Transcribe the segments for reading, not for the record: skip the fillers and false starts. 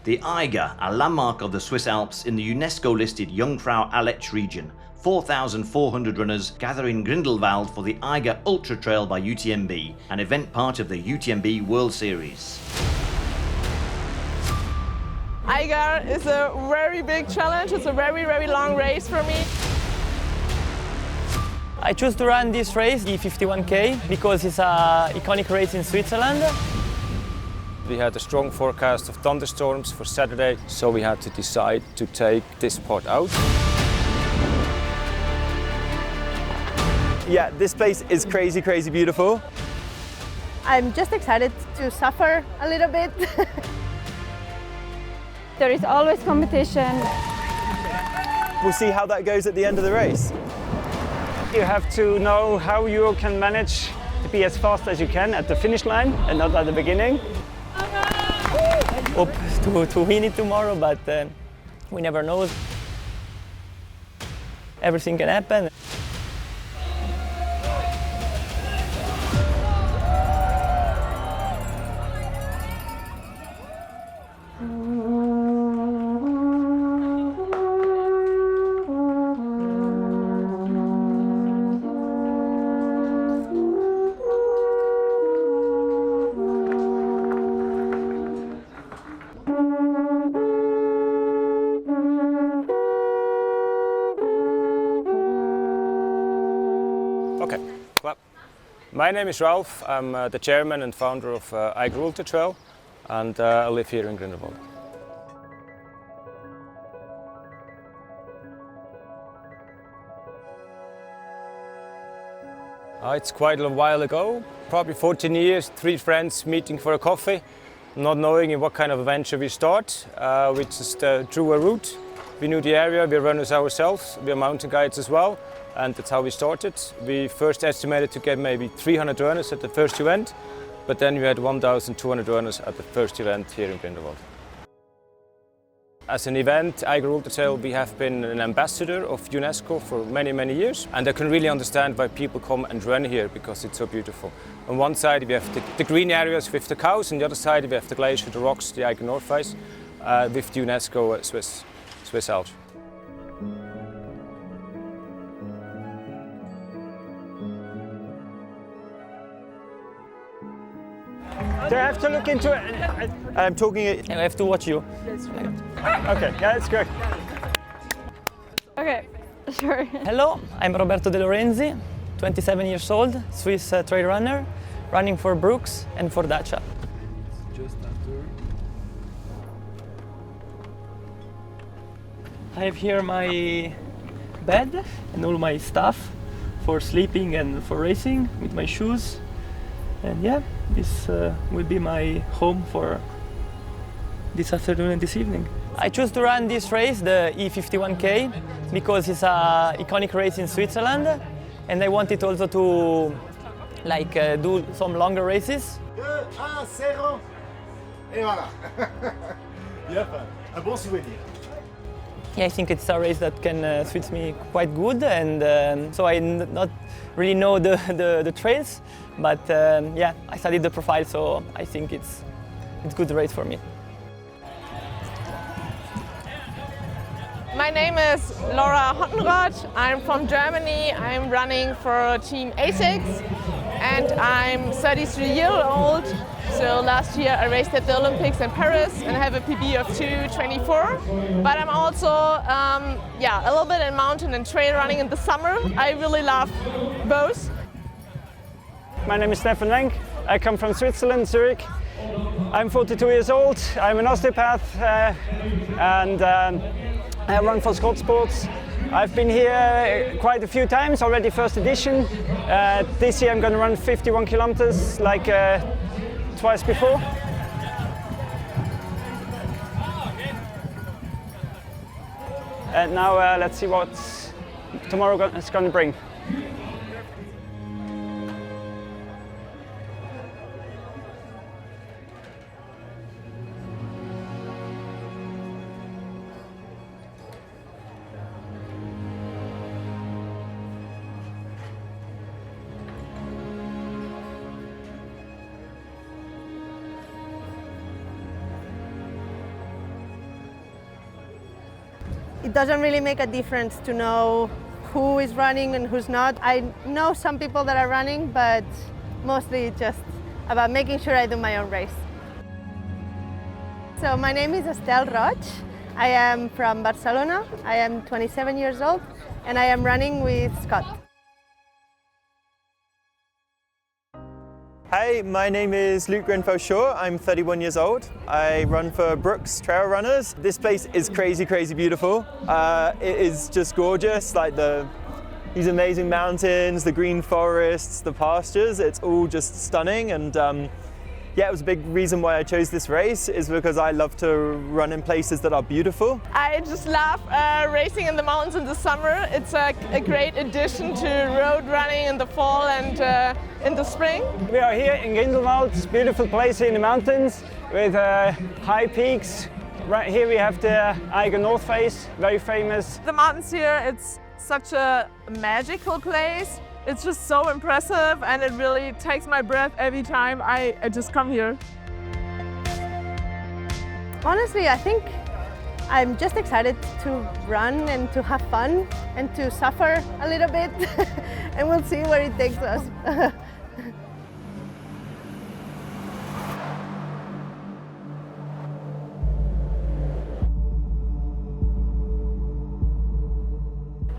The Eiger, a landmark of the Swiss Alps in the UNESCO-listed Jungfrau Aletsch region. 4,400 runners gather in Grindelwald for the Eiger Ultra Trail by UTMB, an event part of the UTMB World Series. Eiger is a very big challenge. It's a very, very long race for me. I chose to run this race, the 51K, because it's an iconic race in Switzerland. We had a strong forecast of thunderstorms for Saturday, so we had to decide to take this part out. Yeah, this place is crazy, crazy beautiful. I'm just excited to suffer a little bit. There is always competition. We'll see how that goes at the end of the race. You have to know how you can manage to be as fast as you can at the finish line and not at the beginning. Hope to win it tomorrow, but we never know. Everything can happen. Okay, well, my name is Ralph. I'm the chairman and founder of Eiger Ultra Trail, and I live here in Grindelwald. It's quite a while ago, probably 14 years, 3 friends meeting for a coffee, not knowing in what kind of adventure we start. We just drew a route. We knew the area, we're runners ourselves, we're mountain guides as well, and that's how we started. We first estimated to get maybe 300 runners at the first event, but then we had 1,200 runners at the first event here in Grindelwald. As an event, Eiger Ultra Trail, we have been an ambassador of UNESCO for many, many years, and I can really understand why people come and run here because it's so beautiful. On one side we have the green areas with the cows, on the other side we have the glacier, the rocks, the Eiger North Face, with the UNESCO Swiss Alps. Do I have to look into it? I'm talking. I have to watch you. Okay, yeah, that's good. Okay, sure. Hello, I'm Roberto De Lorenzi, 27 years old, Swiss trail runner, running for Brooks and for Dacia. I have here my bed and all my stuff for sleeping and for racing with my shoes. And yeah, this will be my home for this afternoon and this evening. I chose to run this race, the E51K, because it's an iconic race in Switzerland, and I wanted also to do some longer races. 2, 1, 0, et voilà. Yep, un bon souvenir. Yeah, I think it's a race that can suit me quite good, and so I not really know the trails, but yeah, I studied the profile, so I think it's a good race for me. My name is Laura Hottenrott. I'm from Germany. I'm running for Team ASICS, and I'm 33 years old. So last year I raced at the Olympics in Paris and I have a PB of 2:24. But I'm also a little bit in mountain and trail running in the summer. I really love both. My name is Stefan Lenk. I come from Switzerland, Zurich. I'm 42 years old. I'm an osteopath and I run for Scott Sports. I've been here quite a few times already, first edition. This year I'm going to run 51 kilometers like twice before. And now let's see what tomorrow is going to bring. it doesn't really make a difference to know who is running and who's not. I know some people that are running, but mostly it's just about making sure I do my own race. So my name is Estelle Roig. I am from Barcelona. I am 27 years old and I am running with Scott. Hey, my name is Luke Grenfell-Shaw. I'm 31 years old. I run for Brooks Trail Runners. This place is crazy, crazy beautiful. It is just gorgeous, like these amazing mountains, the green forests, the pastures. It's all just stunning. And yeah, it was a big reason why I chose this race is because I love to run in places that are beautiful. I just love racing in the mountains in the summer. It's a great addition to road running in the fall and in the spring. We are here in Grindelwald. It's a beautiful place in the mountains with high peaks. Right here we have the Eiger North Face, very famous. The mountains here, it's such a magical place. It's just so impressive and it really takes my breath every time I just come here. Honestly, I think I'm just excited to run and to have fun and to suffer a little bit and we'll see where it takes us.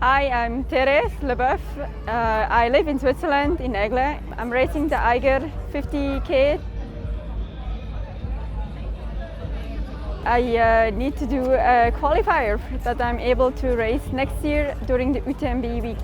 Hi, I'm Thérèse Leboeuf. I live in Switzerland, in Aigle. I'm racing the Eiger 50K. I need to do a qualifier that I'm able to race next year during the UTMB week.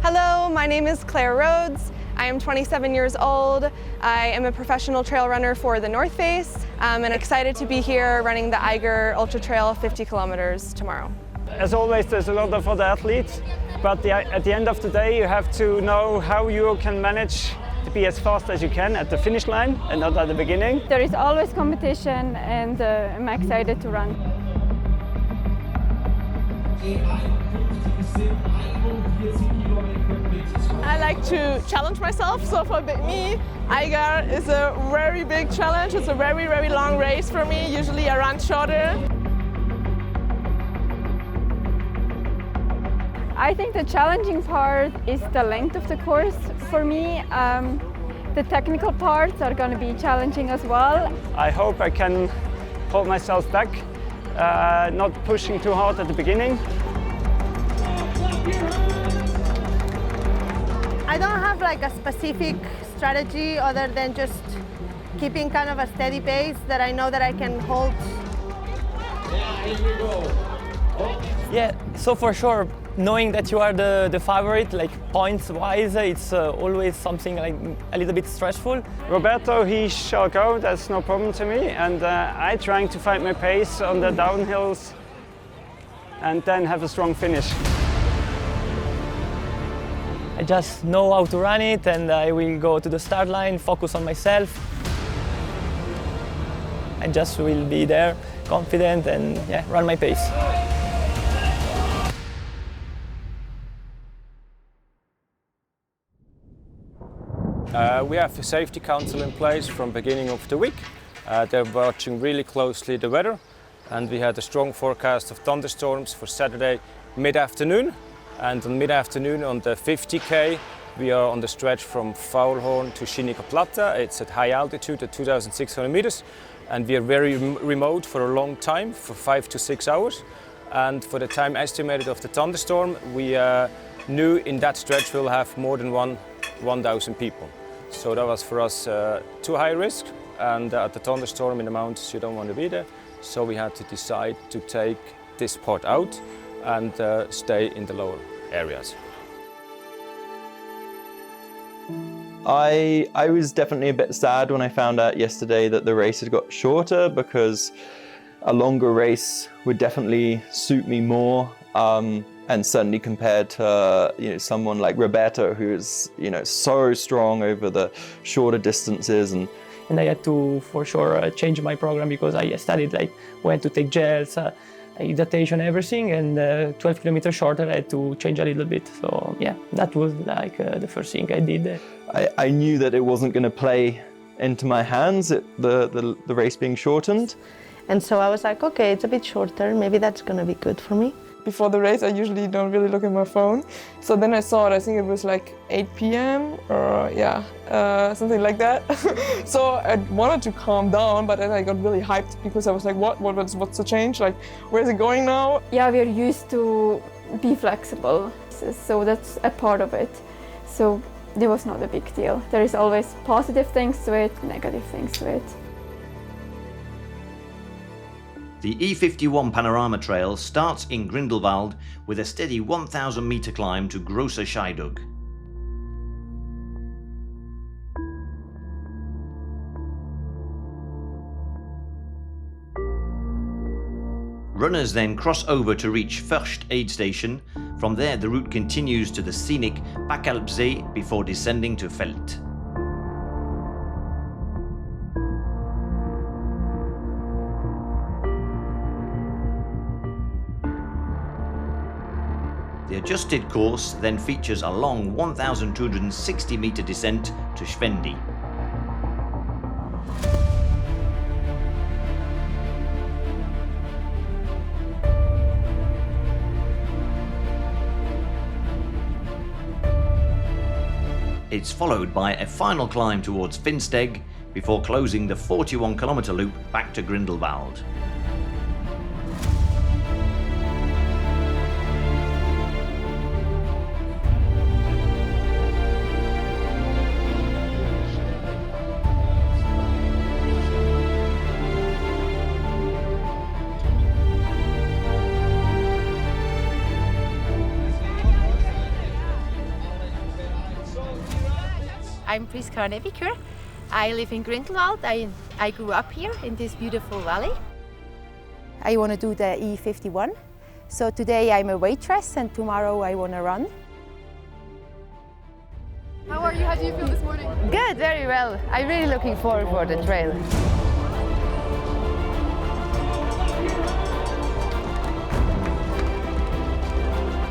Hello, my name is Claire Rhodes. I am 27 years old. I am a professional trail runner for the North Face and excited to be here running the Eiger Ultra Trail 50 kilometers tomorrow. As always, there's a lot of other athletes, but at the end of the day, you have to know how you can manage to be as fast as you can at the finish line and not at the beginning. There is always competition and I'm excited to run. I like to challenge myself, so for me, Eiger is a very big challenge. It's a very, very long race for me. Usually I run shorter. I think the challenging part is the length of the course for me. The technical parts are going to be challenging as well. I hope I can hold myself back, not pushing too hard at the beginning. I don't have like a specific strategy other than just keeping kind of a steady pace that I know that I can hold. Yeah, so for sure, knowing that you are the favorite, like points-wise, it's always something like a little bit stressful. Roberto, he shall go, that's no problem to me. And I'm trying to find my pace on the downhills and then have a strong finish. I just know how to run it and I will go to the start line, focus on myself. I just will be there, confident and yeah, run my pace. We have a safety council in place from beginning of the week. They're watching really closely the weather and we had a strong forecast of thunderstorms for Saturday mid-afternoon. And on mid-afternoon on the 50K, we are on the stretch from Faulhorn to Schinica Plata. It's at high altitude at 2,600 meters. And we are very remote for a long time, for 5 to 6 hours. And for the time estimated of the thunderstorm, we knew in that stretch we'll have more than 1,000 people. So that was for us too high risk. And at the thunderstorm in the mountains, you don't want to be there. So we had to decide to take this part out and stay in the lower areas. I was definitely a bit sad when I found out yesterday that the race had got shorter because a longer race would definitely suit me more. And certainly compared to someone like Roberto, who is so strong over the shorter distances. And I had to, for sure, change my program because I studied like when to take gels, hydratation, everything, and 12 kilometers shorter I had to change a little bit. So yeah, that was like the first thing I did. I knew that it wasn't going to play into my hands, the race being shortened. And so I was like, okay, it's a bit shorter, maybe that's gonna be good for me. Before the race, I usually don't really look at my phone. So then I saw it, I think it was like 8 p.m. or something like that. So I wanted to calm down, but then I got really hyped because I was like, what's the change? Like, where's it going now? Yeah, we're used to be flexible, so that's a part of it. So it was not a big deal. There is always positive things to it, negative things to it. The E51 Panorama Trail starts in Grindelwald with a steady 1,000 metre climb to Großer Scheidegg. Runners then cross over to reach Först aid station. From there the route continues to the scenic Backalpsee before descending to Felt. The adjusted course then features a long 1,260 metre descent to Schwendi. It's followed by a final climb towards Finsteg before closing the 41-kilometre loop back to Grindelwald. I'm Priska Neviker. I live in Grindelwald. I grew up here in this beautiful valley. I want to do the E51. So today I'm a waitress and tomorrow I want to run. How are you? How do you feel this morning? Good, very well. I'm really looking forward for the trail.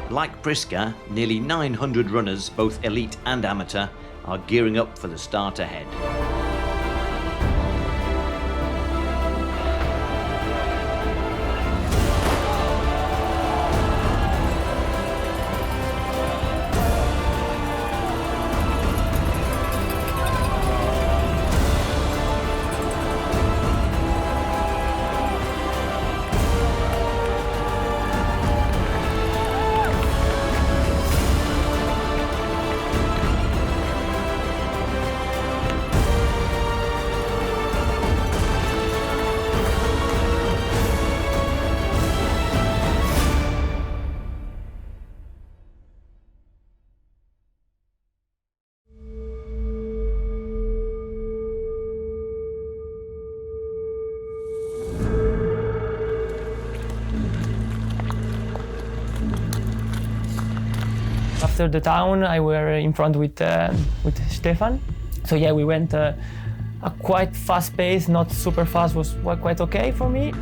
Like Priska, nearly 900 runners, both elite and amateur, are gearing up for the start ahead. After the town, I were in front with Stefan. So yeah, we went a quite fast pace, not super fast, was quite okay for me.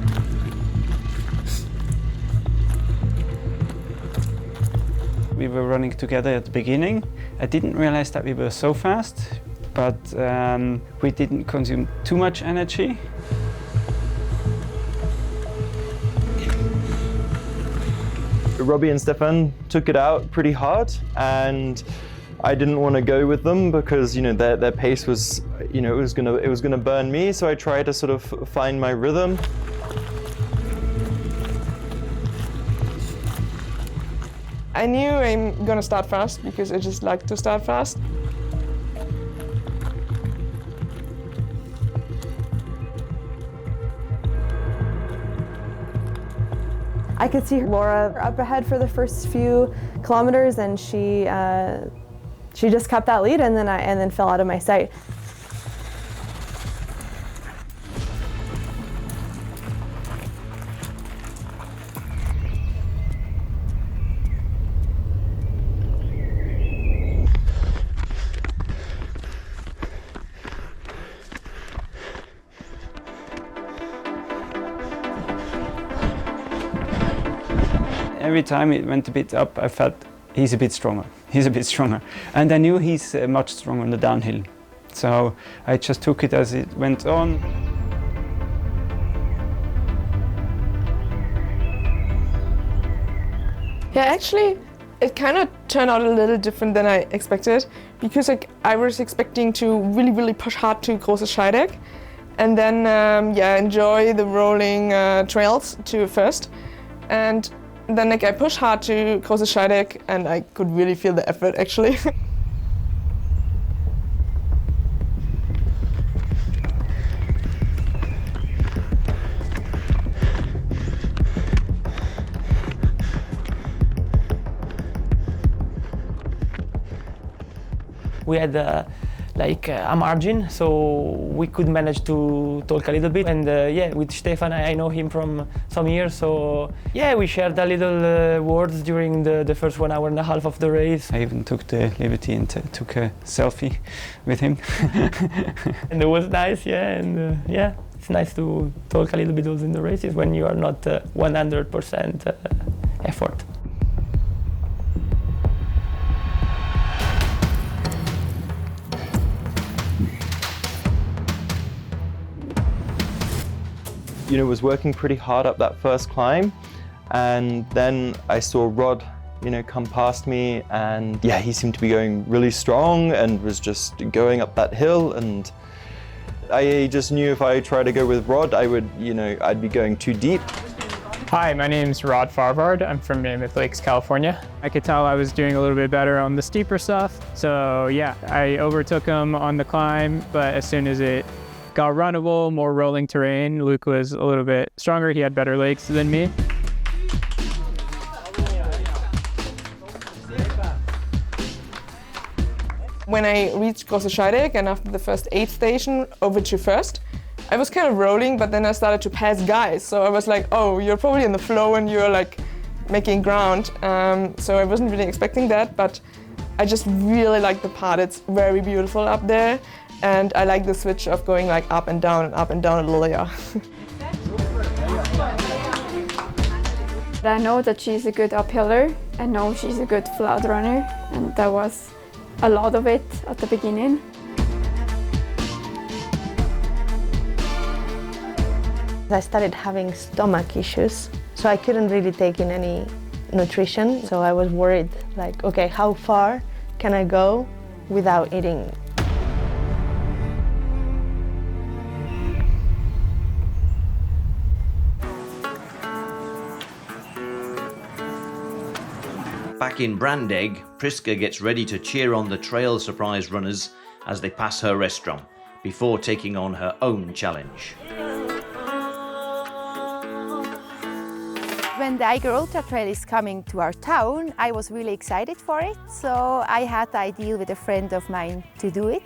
We were running together at the beginning. I didn't realize that we were so fast, but we didn't consume too much energy. Robbie and Stefan took it out pretty hard, and I didn't want to go with them because their pace was it was gonna burn me. So I tried to sort of find my rhythm. I knew I'm gonna start fast because I just like to start fast. I could see Laura up ahead for the first few kilometers, and she just kept that lead, and then fell out of my sight. Every time it went a bit up, I felt he's a bit stronger. He's a bit stronger. And I knew he's much stronger on the downhill. So I just took it as it went on. Yeah, actually, it kind of turned out a little different than I expected, because like I was expecting to really push hard to Große Scheidegg, and then enjoy the rolling trails to first, and then like I pushed hard to Große Scheidegg, and I could really feel the effort actually. We had a margin, so we could manage to talk a little bit. And with Stefan, I know him from some years, so yeah, we shared a little words during the first 1 hour and a half of the race. I even took the liberty and took a selfie with him. And it was nice, and it's nice to talk a little bit also in the races when you are not 100% effort. Was working pretty hard up that first climb, and then I saw Rod, come past me, and he seemed to be going really strong and was just going up that hill, and I just knew if I tried to go with Rod, I would, I'd be going too deep. Hi, my name's Rod Farvard. I'm from Mammoth Lakes, California. I could tell I was doing a little bit better on the steeper stuff, so I overtook him on the climb, but as soon as it got runnable, more rolling terrain, Luke was a little bit stronger. He had better legs than me. When I reached Große Scheidegg and after the first aid station over to first, I was kind of rolling, but then I started to pass guys. So I was like, oh, you're probably in the flow and you're like making ground. So I wasn't really expecting that, but I just really like the part. It's very beautiful up there. And I like the switch of going like up and down a little, I know that she's a good uphiller. I know she's a good flat runner, and there was a lot of it at the beginning. I started having stomach issues, so I couldn't really take in any nutrition. So I was worried, like, okay, how far can I go without eating? Back in Brandegg, Priska gets ready to cheer on the Trail Surprise runners as they pass her restaurant, before taking on her own challenge. When the Eiger Ultra Trail is coming to our town, I was really excited for it, so I had the idea with a friend of mine to do it,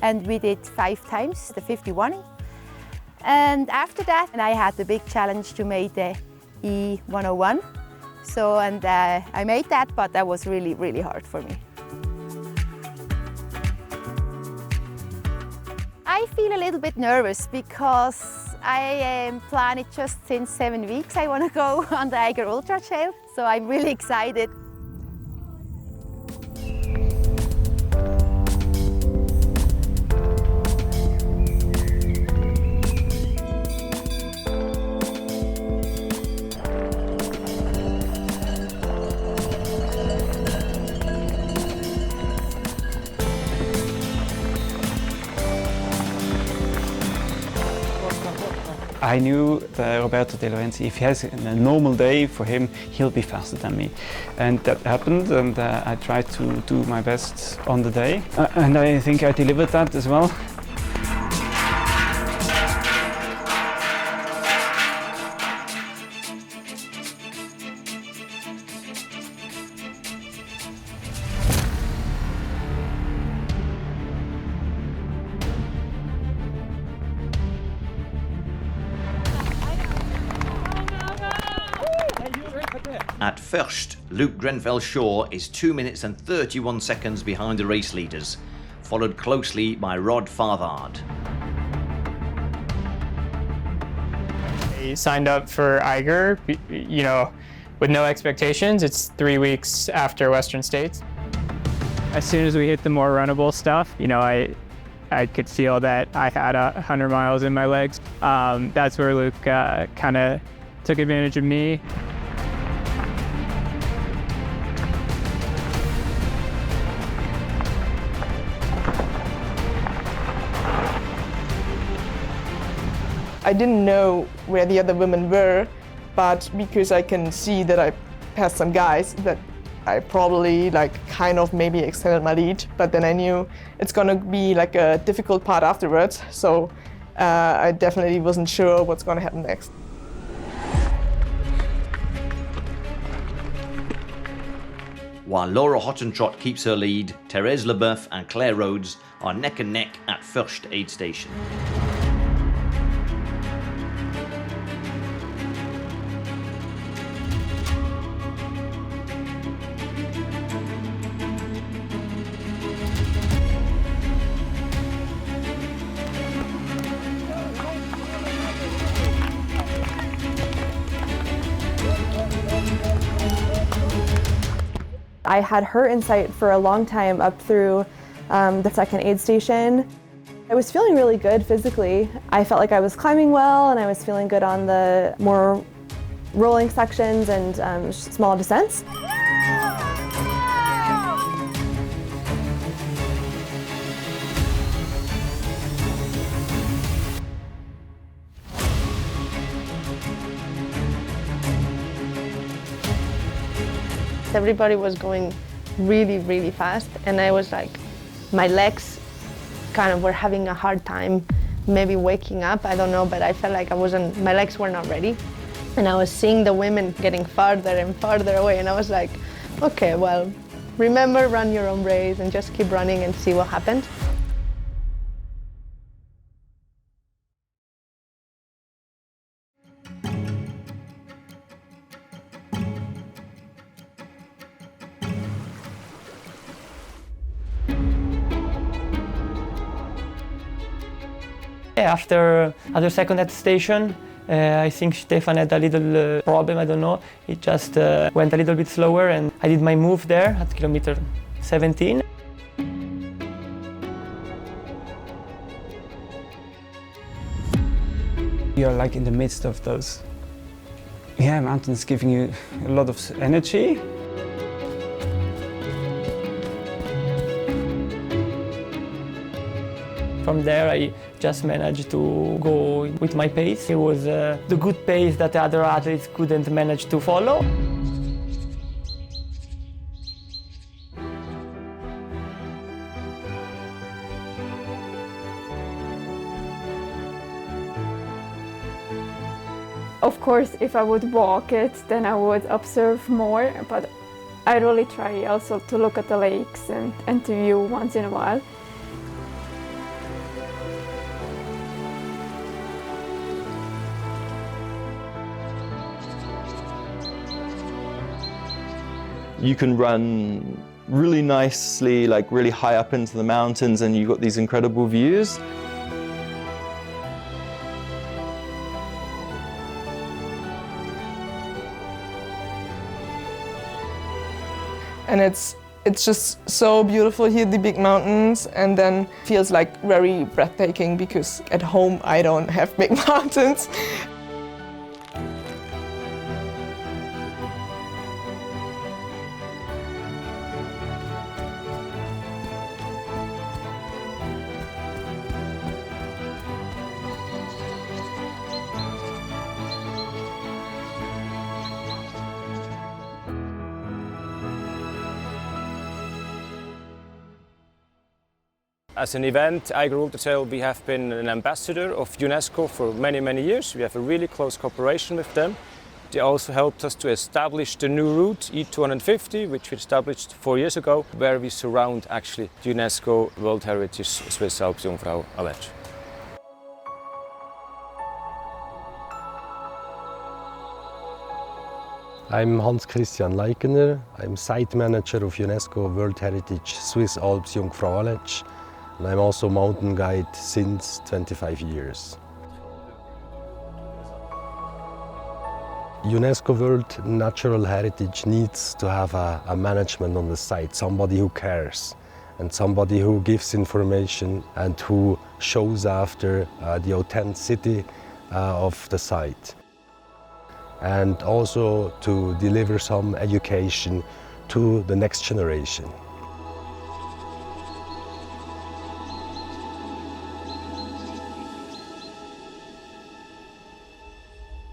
and we did 5 times the 51. And after that, I had the big challenge to make the E101. So, I made that, but that was really hard for me. I feel a little bit nervous because I planned it just since 7 weeks. I want to go on the Eiger Ultra Trail, so I'm really excited. I knew that Roberto De Lorenzi, if he has a normal day for him, he'll be faster than me. And that happened, and I tried to do my best on the day. And I think I delivered that as well. At first, Luke Grenfell-Shaw is 2 minutes and 31 seconds behind the race leaders, followed closely by Rod Farvard. I signed up for Eiger, with no expectations. It's 3 weeks after Western States. As soon as we hit the more runnable stuff, I I could feel that I had 100 miles in my legs. That's where Luke kind of took advantage of me. I didn't know where the other women were, but because I can see that I passed some guys, that I probably kind of maybe extended my lead, but then I knew it's gonna be like a difficult part afterwards, so I definitely wasn't sure what's gonna happen next. While Laura Hottentrott keeps her lead, Therese Leboeuf and Claire Rhodes are neck and neck at First Aid Station. I had her insight for a long time up through the second aid station. I was feeling really good physically. I felt like I was climbing well and I was feeling good on the more rolling sections and small descents. Everybody was going really, really fast, and I was like, my legs kind of were having a hard time maybe waking up, I don't know, but I felt like my legs were not ready. And I was seeing the women getting farther and farther away, and I was like, okay, well, remember, run your own race and just keep running and see what happens. After the second aid station, I think Stefan had a little problem, I don't know. It just went a little bit slower, and I did my move there at kilometer 17. You're like in the midst of those mountains giving you a lot of energy. From there, I just managed to go with my pace. It was the good pace that the other athletes couldn't manage to follow. Of course, if I would walk it, then I would observe more, but I really try also to look at the lakes and to view once in a while. You can run really nicely, like really high up into the mountains, and you've got these incredible views. And it's just so beautiful here, the big mountains, and then feels like very breathtaking because at home I don't have big mountains. As an event, Eiger Ultra Trail, we have been an ambassador of UNESCO for many, many years. We have a really close cooperation with them. They also helped us to establish the new route, E250, which we established 4 years ago, where we surround actually the UNESCO World Heritage Swiss Alps Jungfrau Aletsch. I'm Hans Christian Leikener. I'm site manager of UNESCO World Heritage Swiss Alps Jungfrau Aletsch, and I'm also mountain guide since 25 years. UNESCO World Natural Heritage needs to have a management on the site, somebody who cares. and somebody who gives information and who shows after the authenticity of the site. And also to deliver some education to the next generation.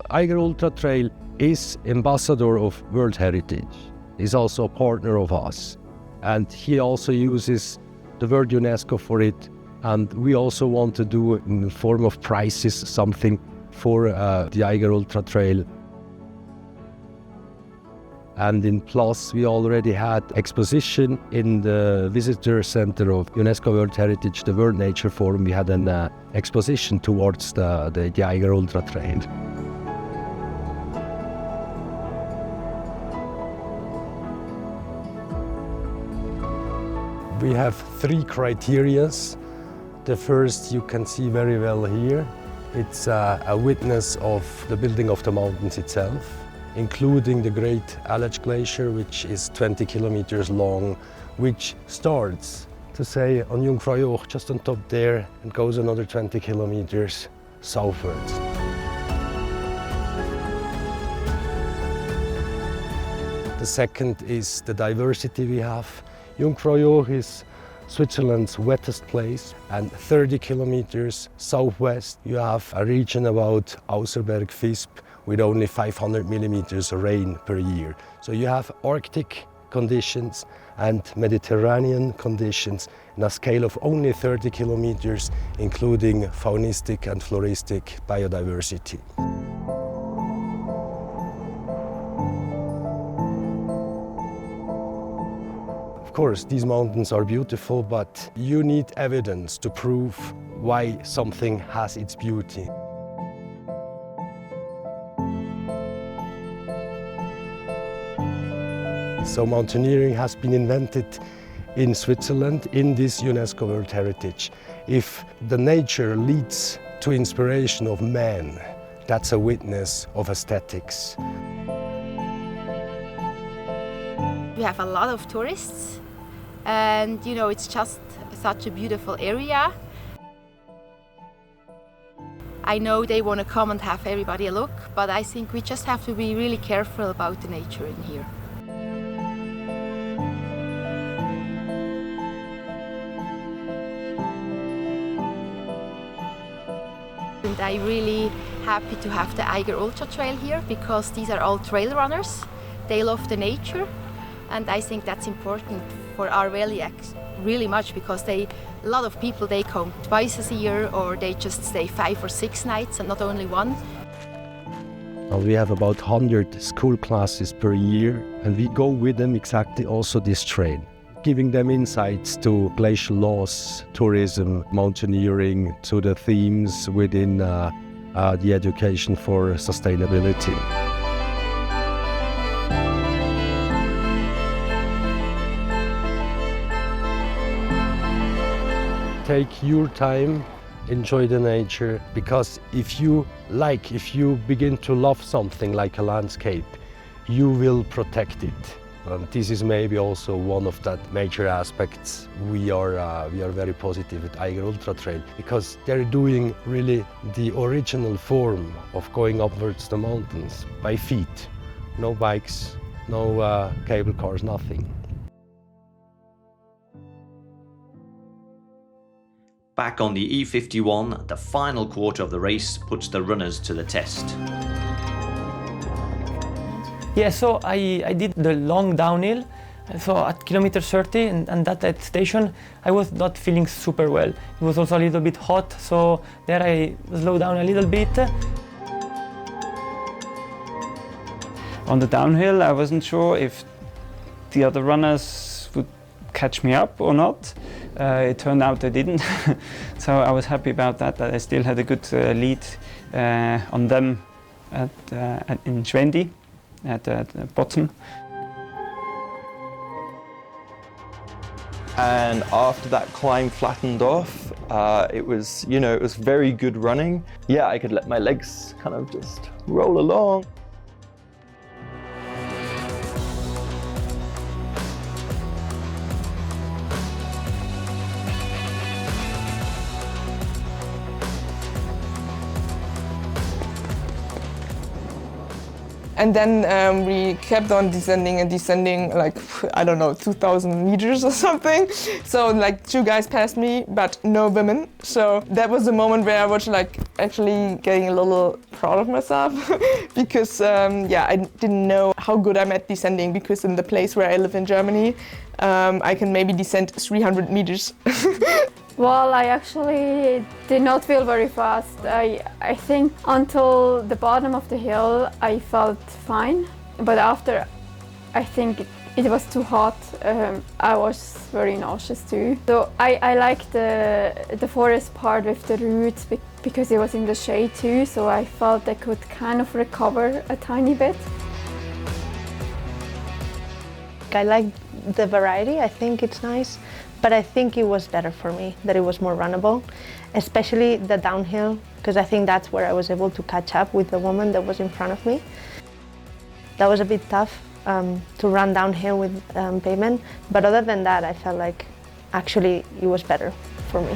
Eiger Ultra Trail is ambassador of World Heritage. He's also a partner of us. And he also uses the word UNESCO for it. And we also want to do in the form of prizes something for the Eiger Ultra Trail. And in Plus, we already had exposition in the visitor center of UNESCO World Heritage, the World Nature Forum. We had an exposition towards the Eiger Ultra Trail. We have 3 criteria. The first you can see very well here. It's a witness of the building of the mountains itself, including the Great Aletsch Glacier, which is 20 kilometers long, which starts to say on Jungfrau Joch, just on top there, and goes another 20 kilometers southwards. The second is the diversity we have. Jungfrau Joch is Switzerland's wettest place, and 30 kilometers southwest you have a region about Auserberg-Visp with only 500 millimeters of rain per year. So you have Arctic conditions and Mediterranean conditions in a scale of only 30 kilometers, including faunistic and floristic biodiversity. Of course, these mountains are beautiful, but you need evidence to prove why something has its beauty. So mountaineering has been invented in Switzerland in this UNESCO World Heritage. If the nature leads to inspiration of man, that's a witness of aesthetics. We have a lot of tourists, and you know, it's just such a beautiful area. I know they want to come and have everybody a look, but I think we just have to be really careful about the nature in here. And I'm really happy to have the Eiger Ultra Trail here, because these are all trail runners. They love the nature. And I think that's important for our valley really much, because a lot of people, they come twice a year, or they just stay 5 or 6 nights and not only one. We have about 100 school classes per year, and we go with them exactly also this trail, giving them insights to glacial loss, tourism, mountaineering, to the themes within the education for sustainability. Take your time, enjoy the nature, because if you begin to love something like a landscape, you will protect it. And this is maybe also one of that major aspects we are very positive at Eiger Ultra Trail, because they're doing really the original form of going upwards the mountains by feet. No bikes, no cable cars, nothing. Back on the E51, the final quarter of the race puts the runners to the test. Yeah, so I did the long downhill. So at kilometer 30 and that station, I was not feeling super well. It was also a little bit hot, so there I slowed down a little bit. On the downhill, I wasn't sure if the other runners would catch me up or not. It turned out they didn't, so I was happy about that I still had a good lead on them in Schwendi at the bottom. And after that climb flattened off, it was very good running. Yeah, I could let my legs kind of just roll along. And then we kept on descending and descending, like, I don't know, 2,000 meters or something. So like 2 guys passed me, but no women. So that was the moment where I was like actually getting a little proud of myself because yeah, I didn't know how good I'm at descending, because in the place where I live in Germany, I can maybe descend 300 meters. Well, I actually did not feel very fast. I think until the bottom of the hill I felt fine, but after I think it was too hot. I was very nauseous too. So I like the forest part with the roots because it was in the shade too, so I felt I could kind of recover a tiny bit. I like the variety, I think it's nice, but I think it was better for me that it was more runnable, especially the downhill, because I think that's where I was able to catch up with the woman that was in front of me. That was a bit tough to run downhill with pavement, but other than that, I felt like actually it was better for me.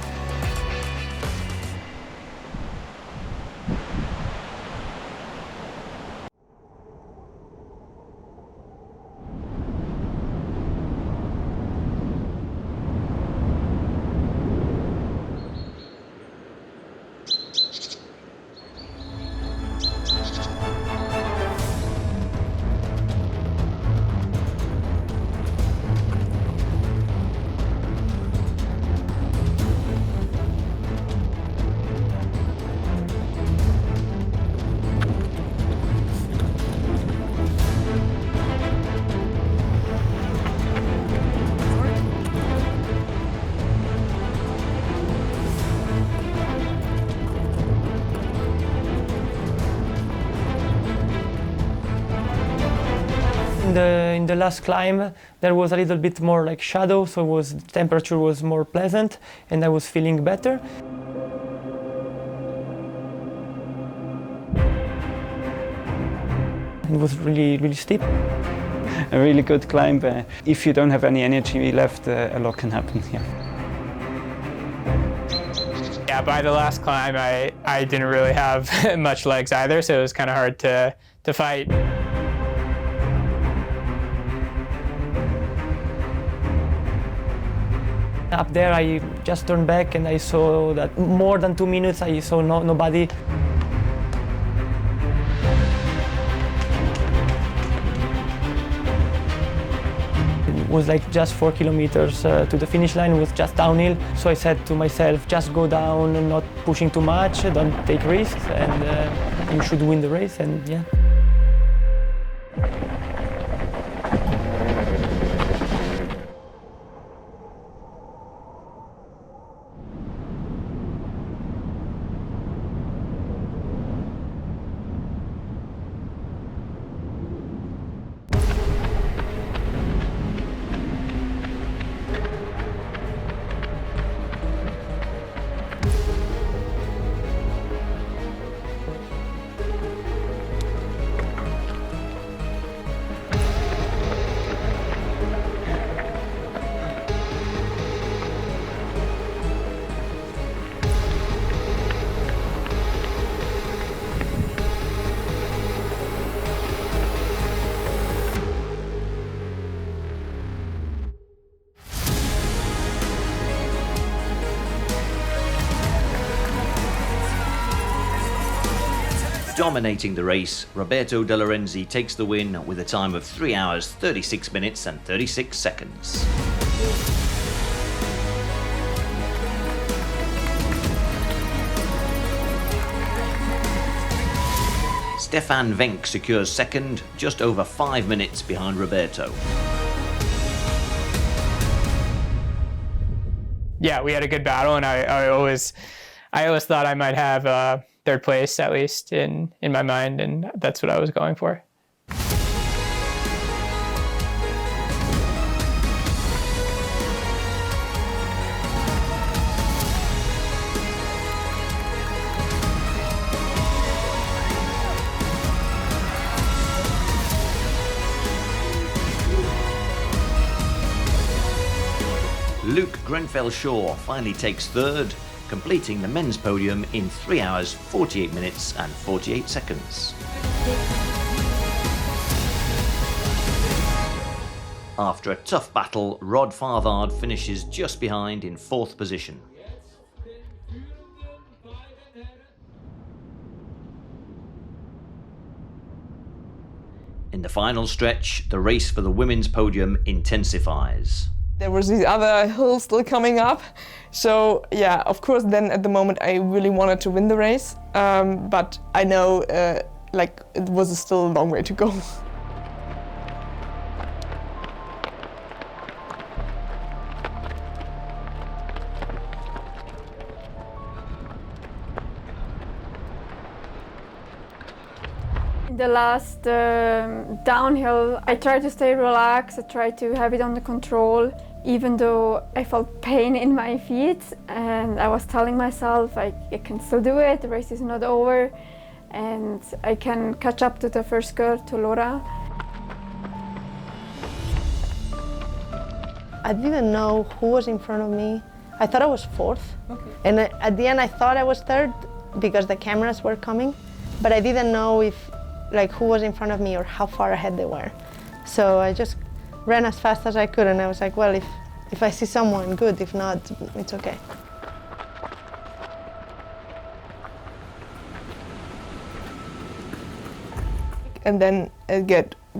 In the last climb, there was a little bit more like shadow, so the temperature was more pleasant, and I was feeling better. It was really steep. A really good climb. If you don't have any energy left, a lot can happen here. Yeah, by the last climb, I didn't really have much legs either, so it was kind of hard to fight. Up there, I just turned back and I saw that more than 2 minutes I saw nobody. It was like just 4 kilometers to the finish line. It was just downhill. So I said to myself, just go down, not pushing too much, don't take risks, and you should win the race, and yeah. Dominating the race, Roberto De Lorenzi takes the win with a time of 3 hours, 36 minutes and 36 seconds. Stefan Wenck secures second, just over 5 minutes behind Roberto. Yeah, we had a good battle, and I always thought I might have third place, at least in my mind, and that's what I was going for. Luke Grenfell-Shaw finally takes third, completing the men's podium in 3 hours, 48 minutes and 48 seconds. After a tough battle, Rod Farvard finishes just behind in 4th position. In the final stretch, the race for the women's podium intensifies. There was these other hills still coming up. So yeah, of course, then at the moment I really wanted to win the race. But I know like it was still a long way to go. The last downhill, I tried to stay relaxed, I tried to have it under control, even though I felt pain in my feet, and I was telling myself I can still do it, the race is not over, and I can catch up to the first girl, to Laura. I didn't know who was in front of me. I thought I was 4th, and at the end I thought I was 3rd because the cameras were coming, but I didn't know who was in front of me or how far ahead they were. So I just ran as fast as I could, and I was like, well, if I see someone, good. If not, it's okay. And then it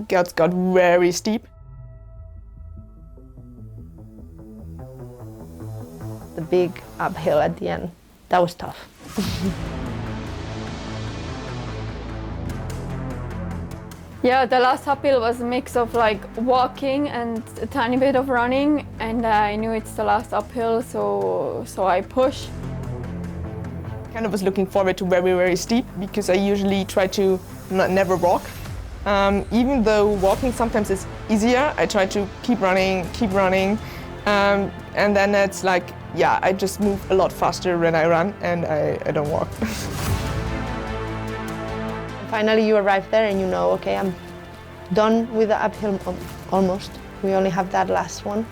got very steep. The big uphill at the end, that was tough. Yeah, the last uphill was a mix of like walking and a tiny bit of running, and I knew it's the last uphill, so I pushed. Kind of was looking forward to very, very steep because I usually try to never walk. Even though walking sometimes is easier, I try to keep running, and then it's like, yeah, I just move a lot faster when I run and I don't walk. Finally you arrive there and you know, okay, I'm done with the uphill almost. We only have that last one.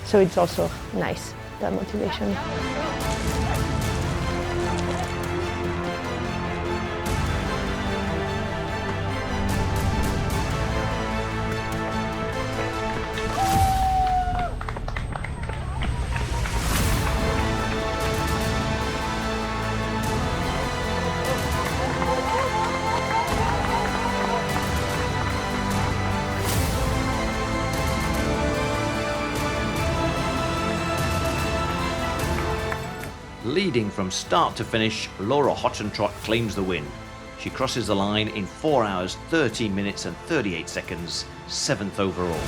So it's also nice, that motivation. Leading from start to finish, Laura Hottentrott claims the win. She crosses the line in 4 hours, 13 minutes and 38 seconds, 7th overall.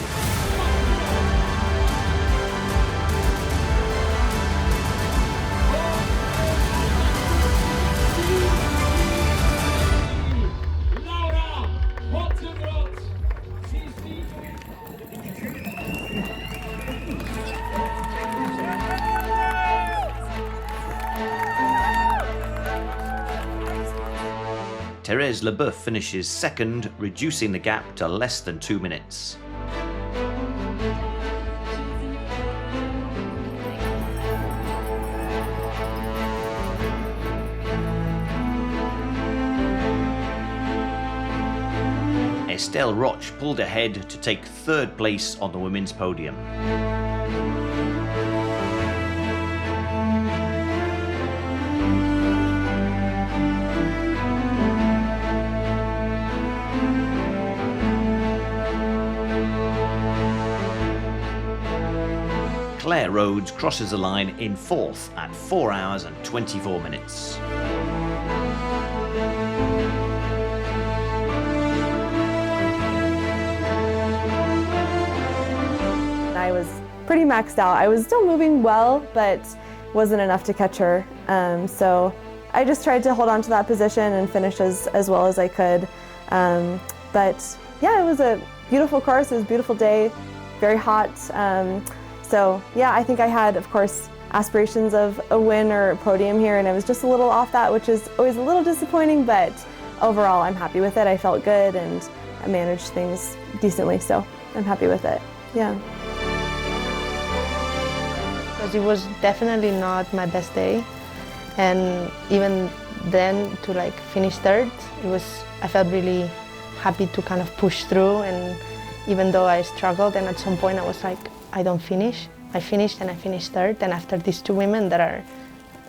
Therese Leboeuf finishes 2nd, reducing the gap to less than 2 minutes. Estelle Roche pulled ahead to take 3rd place on the women's podium. Claire Rhodes crosses the line in 4th at 4 hours and 24 minutes. I was pretty maxed out. I was still moving well, but wasn't enough to catch her. So I just tried to hold on to that position and finish as well as I could. But yeah, it was a beautiful course. It was a beautiful day, very hot. So yeah, I think I had, of course, aspirations of a win or a podium here, and I was just a little off that, which is always a little disappointing, but overall I'm happy with it. I felt good and I managed things decently, so I'm happy with it, yeah. Because it was definitely not my best day, and even then to like finish 3rd, I felt really happy to kind of push through, and even though I struggled, and at some point I was like, I don't finish. I finished and I finished third, and after these two women that are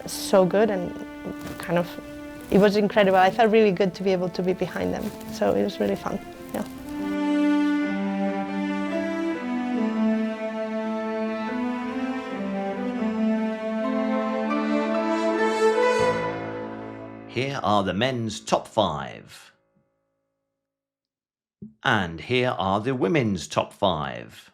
so good, and kind of, it was incredible. I felt really good to be able to be behind them, so it was really fun, yeah. Here are the men's top 5. And here are the women's top 5.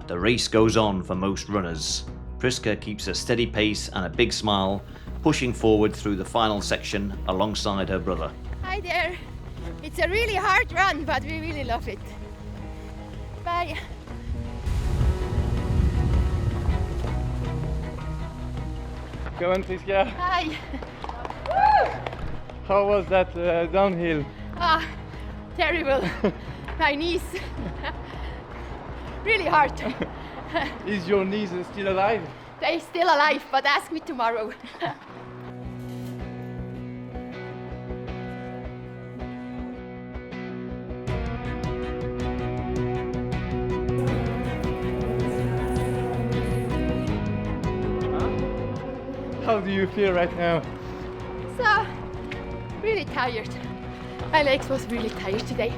The race goes on for most runners. Priska keeps a steady pace and a big smile, pushing forward through the final section alongside her brother. Hi there. It's a really hard run, but we really love it. Bye. Go on, Priska. Hi. How was that downhill? Ah, terrible. My knees. Really hard. Is your knees still alive? They're still alive, but ask me tomorrow. How do you feel right now? So, really tired. My legs was really tired today.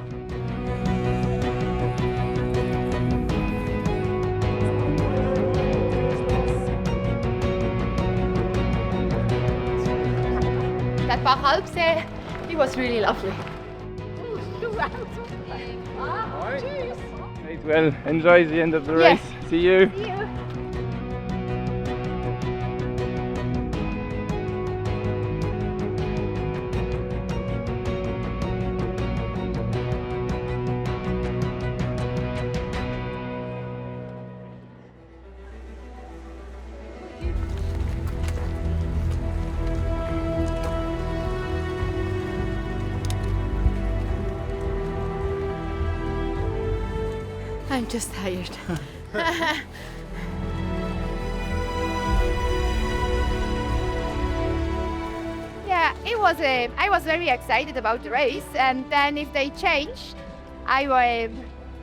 That Bachalpsee, it was really lovely. Right, well, enjoy the end of the race. Yes. See you. See you. I'm just tired. Yeah, I was very excited about the race, and then if they changed, I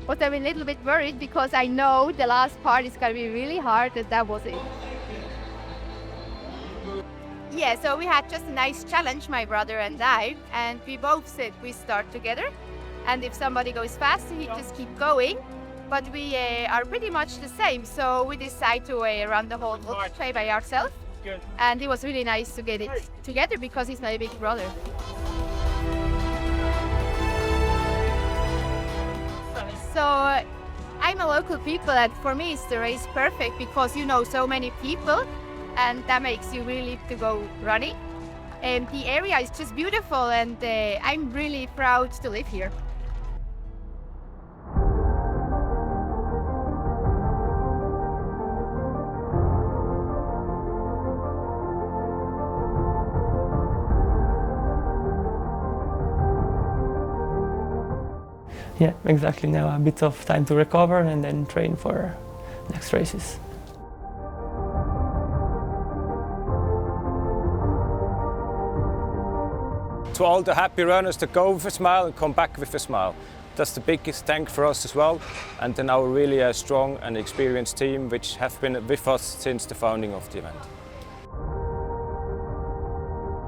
was a little bit worried because I know the last part is going to be really hard, and that was it. Yeah, so we had just a nice challenge, my brother and I, and we both said we start together, and if somebody goes faster, he just keep going. But we are pretty much the same, so we decided to run the whole ultra by ourselves. And it was really nice to get it together because he's my big brother. So I'm a local people, and for me it's the race perfect because you know so many people, and that makes you really to go running. And the area is just beautiful, and I'm really proud to live here. Yeah, exactly. Now a bit of time to recover and then train for next races. To all the happy runners that go with a smile and come back with a smile. That's the biggest thank for us as well. And then our really strong and experienced team, which have been with us since the founding of the event.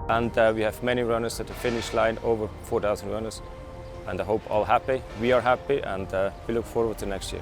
And we have many runners at the finish line, over 4,000 runners. And I hope all happy. We are happy, and we look forward to next year.